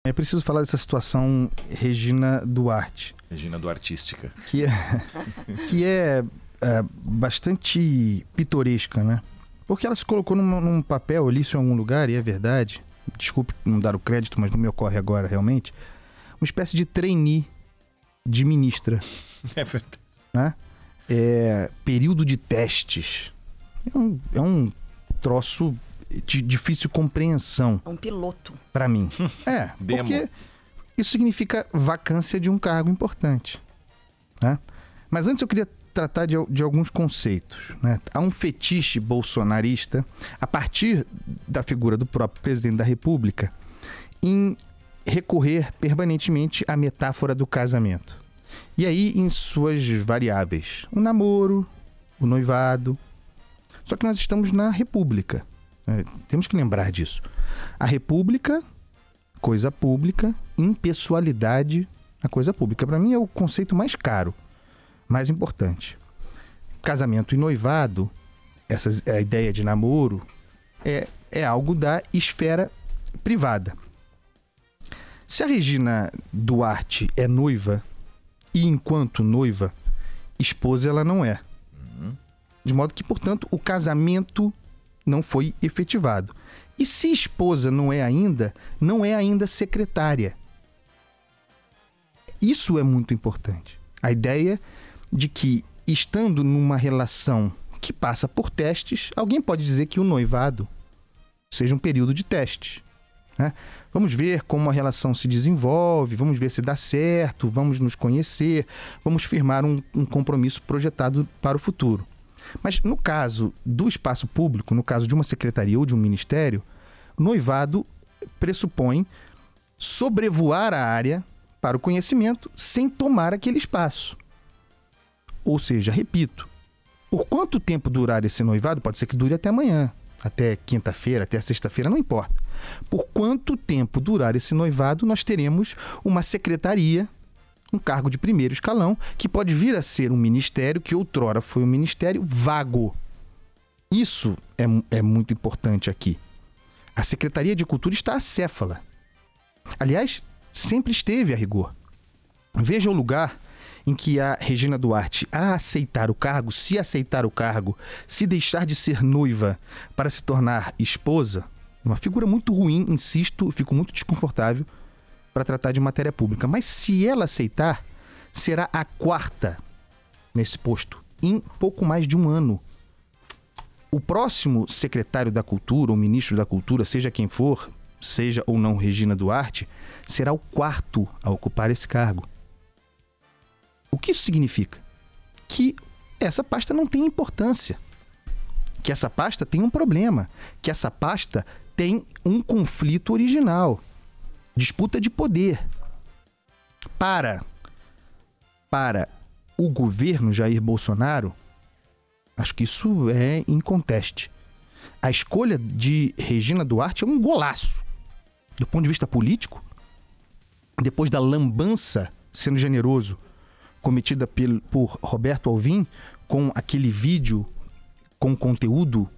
É preciso falar dessa situação Regina Duarte. Regina Duartística. Que é bastante pitoresca, né? Porque ela se colocou num papel, eu li isso em algum lugar, e é verdade. Desculpe não dar o crédito, mas não me ocorre agora realmente. Uma espécie de trainee de ministra. É verdade. Né? Período de testes. É um troço de difícil compreensão. É um piloto. Para mim. Porque isso significa vacância de um cargo importante. Né? Mas antes eu queria tratar de alguns conceitos. Né? Há um fetiche bolsonarista, a partir da figura do próprio presidente da República, em recorrer permanentemente à metáfora do casamento. E aí em suas variáveis. O namoro, o noivado. Só que nós estamos na República. Temos que lembrar disso. A República, coisa pública, impessoalidade, a coisa pública. Para mim é o conceito mais caro, mais importante. Casamento e noivado, a ideia de namoro, é algo da esfera privada. Se a Regina Duarte é noiva, e enquanto noiva, esposa ela não é. De modo que, portanto, o casamento não foi efetivado. E se esposa não é ainda secretária. Isso é muito importante. A ideia de que, estando numa relação que passa por testes, alguém pode dizer que o noivado seja um período de testes. Né? Vamos ver como a relação se desenvolve, vamos ver se dá certo, vamos nos conhecer, vamos firmar um compromisso projetado para o futuro. Mas no caso do espaço público, no caso de uma secretaria ou de um ministério, o noivado pressupõe sobrevoar a área para o conhecimento sem tomar aquele espaço. Ou seja, repito, por quanto tempo durar esse noivado, pode ser que dure até amanhã, até quinta-feira, até sexta-feira, não importa. Por quanto tempo durar esse noivado, nós teremos uma secretaria, um cargo de primeiro escalão, que pode vir a ser um ministério que outrora foi um ministério vago. Isso é muito importante aqui. A Secretaria de Cultura está acéfala. Aliás, sempre esteve a rigor. Veja o lugar em que a Regina Duarte, a aceitar o cargo, se deixar de ser noiva para se tornar esposa, uma figura muito ruim, insisto, fico muito desconfortável para tratar de matéria pública. Mas se ela aceitar, será a quarta nesse posto, em pouco mais de um ano. O próximo secretário da Cultura, ou ministro da Cultura, seja quem for, seja ou não Regina Duarte, será o quarto a ocupar esse cargo. O que isso significa? Que essa pasta não tem importância. Que essa pasta tem um problema. Que essa pasta tem um conflito original. Disputa de poder. Para o governo Jair Bolsonaro, acho que isso é inconteste. A escolha de Regina Duarte é um golaço. Do ponto de vista político, depois da lambança, sendo generoso, cometida por Roberto Alvim, com aquele vídeo com conteúdo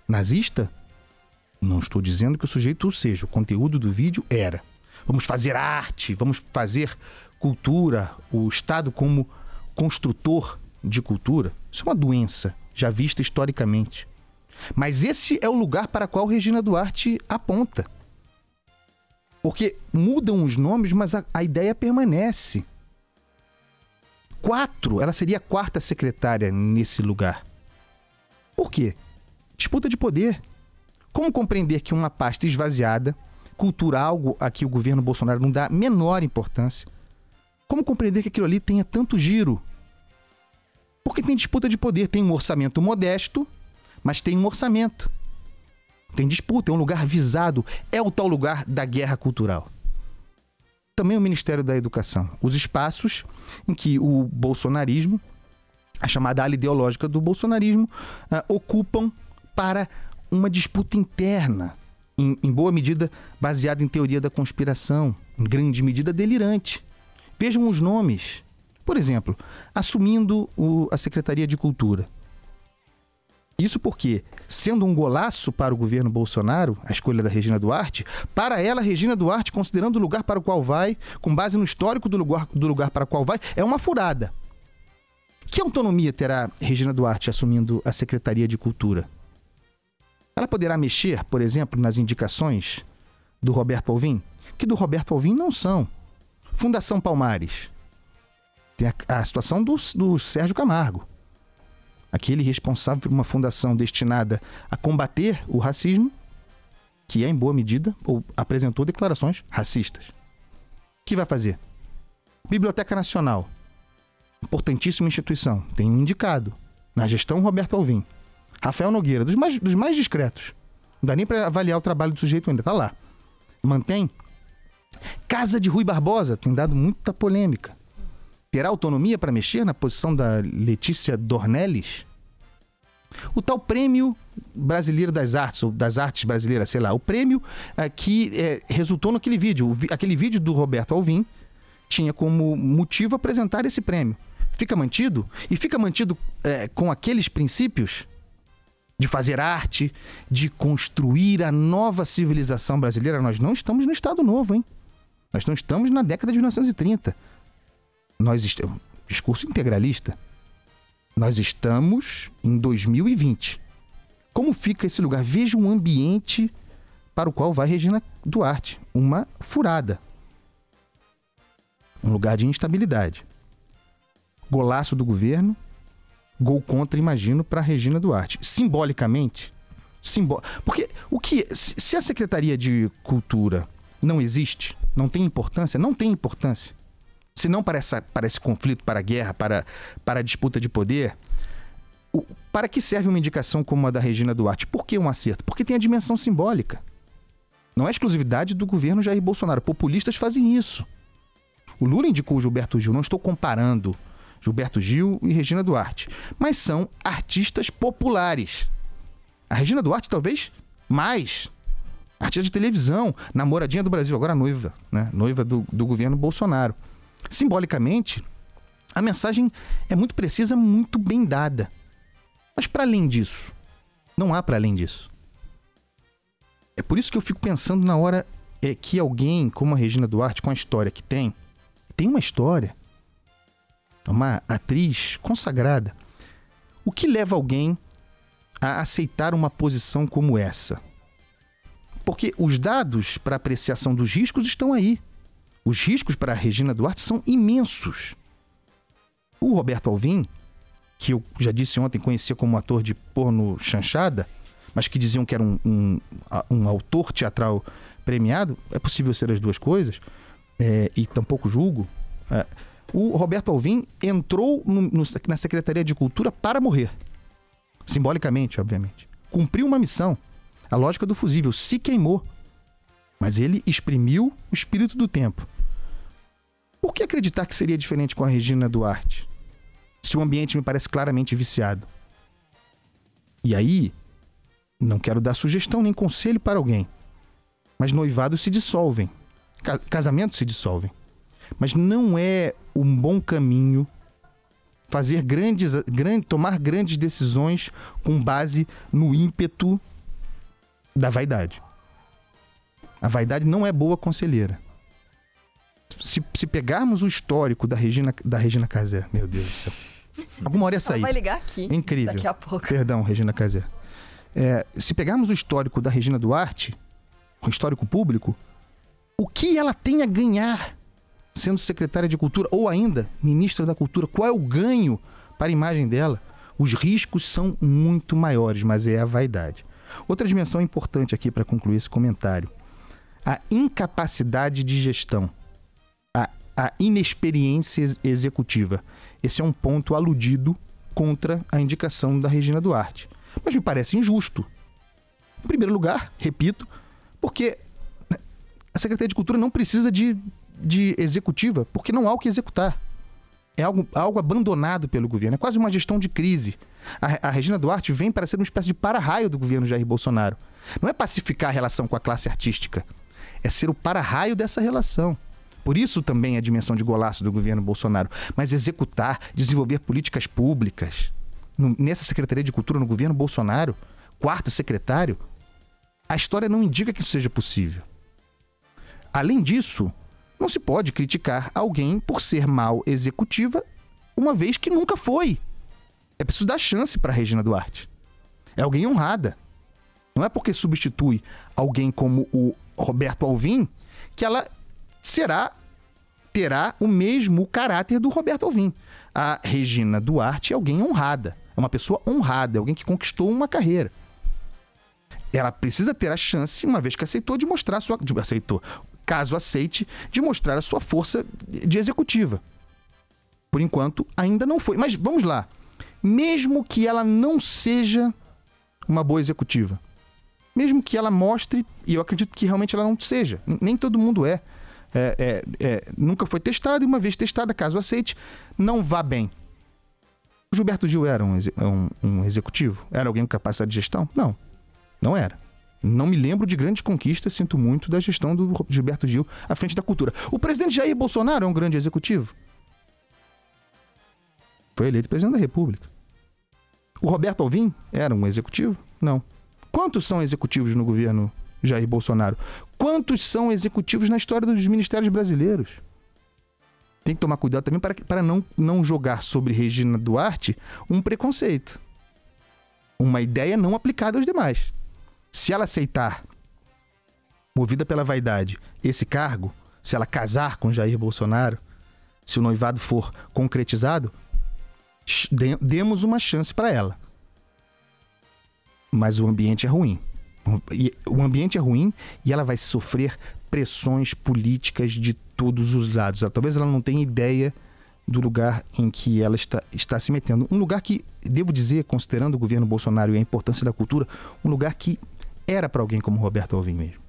nazista, não estou dizendo que o sujeito seja, o conteúdo do vídeo era: vamos fazer arte, vamos fazer cultura, o Estado como construtor de cultura. Isso é uma doença já vista historicamente. Mas esse é o lugar para qual Regina Duarte aponta. Porque mudam os nomes, mas a ideia permanece. Ela seria a quarta secretária nesse lugar. Por quê? Disputa de poder. Como compreender que uma pasta esvaziada, cultura, algo a que o governo Bolsonaro não dá menor importância, como compreender que aquilo ali tenha tanto giro? Porque tem disputa de poder, tem um orçamento modesto, mas tem um orçamento. Tem disputa, é um lugar visado, é o tal lugar da guerra cultural. Também o Ministério da Educação. Os espaços em que o bolsonarismo, a chamada ala ideológica do bolsonarismo, ocupam para uma disputa interna, em boa medida baseada em teoria da conspiração, em grande medida delirante. Vejam os nomes. Por exemplo, assumindo a Secretaria de Cultura. Isso porque, sendo um golaço para o governo Bolsonaro, a escolha da Regina Duarte, para ela, Regina Duarte, considerando o lugar para o qual vai, com base no histórico do lugar para o qual vai, é uma furada. Que autonomia terá Regina Duarte assumindo a Secretaria de Cultura? Ela poderá mexer, por exemplo, nas indicações do Roberto Alvim? Que do Roberto Alvim não são. Fundação Palmares. Tem a situação do Sérgio Camargo. Aquele responsável por uma fundação destinada a combater o racismo, que é, em boa medida, ou apresentou declarações racistas. O que vai fazer? Biblioteca Nacional. Importantíssima instituição. Tem um indicado. Na gestão, Roberto Alvim. Rafael Nogueira, dos mais discretos. Não dá nem para avaliar o trabalho do sujeito ainda. Tá lá. Mantém. Casa de Rui Barbosa. Tem dado muita polêmica. Terá autonomia para mexer na posição da Letícia Dornelles? O tal Prêmio Brasileiro das Artes, ou das Artes Brasileiras, sei lá, o prêmio que resultou naquele vídeo. Aquele vídeo do Roberto Alvim tinha como motivo apresentar esse prêmio. Fica mantido? E fica mantido com aqueles princípios de fazer arte, de construir a nova civilização brasileira. Nós não estamos no Estado Novo, hein? Nós não estamos na década de 1930. Discurso integralista. Nós estamos em 2020. Como fica esse lugar? Veja um ambiente para o qual vai Regina Duarte. Uma furada. Um lugar de instabilidade. Golaço do governo. Gol contra, imagino, para Regina Duarte. Simbolicamente. Porque se a Secretaria de Cultura não existe, não tem importância, não tem importância. Se não para esse conflito, para a guerra, para a disputa de poder, para que serve uma indicação como a da Regina Duarte? Por que um acerto? Porque tem a dimensão simbólica. Não é exclusividade do governo Jair Bolsonaro. Populistas fazem isso. O Lula indicou Gilberto Gil. Não estou comparando Gilberto Gil e Regina Duarte. Mas são artistas populares. A Regina Duarte, talvez, mais. Artista de televisão, namoradinha do Brasil, agora noiva, né? Noiva do governo Bolsonaro. Simbolicamente, a mensagem é muito precisa, muito bem dada. Mas para além disso, não há para além disso. É por isso que eu fico pensando na hora que alguém como a Regina Duarte, com a história que tem uma história, uma atriz consagrada. O que leva alguém a aceitar uma posição como essa? Porque os dados para apreciação dos riscos estão aí. Os riscos para a Regina Duarte são imensos. O Roberto Alvim, que eu já disse ontem, conhecia como ator de porno chanchada, mas que diziam que era um autor teatral premiado, é possível ser as duas coisas, e tampouco julgo. O Roberto Alvim entrou na Secretaria de Cultura para morrer. Simbolicamente, obviamente. Cumpriu uma missão. A lógica do fusível, se queimou. Mas ele exprimiu o espírito do tempo. Por que acreditar que seria diferente com a Regina Duarte? Se o ambiente me parece claramente viciado. E aí, não quero dar sugestão nem conselho para alguém. Mas noivados se dissolvem. Casamentos se dissolvem. Mas não é um bom caminho tomar grandes decisões com base no ímpeto da vaidade. A vaidade não é boa conselheira. Se pegarmos o histórico da Regina Casé, meu Deus do céu. Alguma hora ia sair. Ela vai ligar aqui. É incrível. Daqui a pouco. Perdão, Regina Casé. Se pegarmos o histórico da Regina Duarte, o histórico público, o que ela tem a ganhar sendo secretária de Cultura ou ainda ministra da Cultura? Qual é o ganho para a imagem dela? Os riscos são muito maiores, mas é a vaidade. Outra dimensão importante aqui para concluir esse comentário. A incapacidade de gestão. A inexperiência executiva. Esse é um ponto aludido contra a indicação da Regina Duarte. Mas me parece injusto. Em primeiro lugar, repito, porque a Secretaria de Cultura não precisa de executiva, porque não há o que executar. É algo abandonado pelo governo. É quase uma gestão de crise. A Regina Duarte vem para ser uma espécie de para-raio do governo Jair Bolsonaro. Não é pacificar a relação com a classe artística. É ser o para-raio dessa relação. Por isso também a dimensão de golaço do governo Bolsonaro. Mas executar, desenvolver políticas públicas. nessa Secretaria de Cultura no governo Bolsonaro, quarto secretário, a história não indica que isso seja possível. Além disso, não se pode criticar alguém por ser mal executiva, uma vez que nunca foi. É preciso dar chance para Regina Duarte. É alguém honrada. Não é porque substitui alguém como o Roberto Alvim que ela terá o mesmo caráter do Roberto Alvim. A Regina Duarte é alguém honrada. É uma pessoa honrada, é alguém que conquistou uma carreira. Ela precisa ter a chance, uma vez que aceitou, de mostrar a sua... caso aceite, de mostrar a sua força de executiva. Por enquanto, ainda não foi. Mas vamos lá. Mesmo que ela não seja uma boa executiva, mesmo que ela mostre, e eu acredito que realmente ela não seja, nem todo mundo é. Nunca foi testada, e uma vez testada, caso aceite, não vá bem. O Gilberto Gil era um executivo? Era alguém com capacidade de gestão? Não, não era. Não me lembro de grandes conquistas, sinto muito, da gestão do Gilberto Gil à frente da cultura. O presidente Jair Bolsonaro é um grande executivo? Foi eleito presidente da República. O Roberto Alvim era um executivo? Não. Quantos são executivos no governo Jair Bolsonaro? Quantos são executivos na história dos ministérios brasileiros? Tem que tomar cuidado também para não jogar sobre Regina Duarte um preconceito. Uma ideia não aplicada aos demais. Se ela aceitar, movida pela vaidade, esse cargo, se ela casar com Jair Bolsonaro, se o noivado for concretizado, demos uma chance para ela. Mas o ambiente é ruim. O ambiente é ruim e ela vai sofrer pressões políticas de todos os lados. Talvez ela não tenha ideia do lugar em que ela está se metendo. Um lugar que, devo dizer, considerando o governo Bolsonaro e a importância da cultura, um lugar que era para alguém como Roberto Alvim mesmo.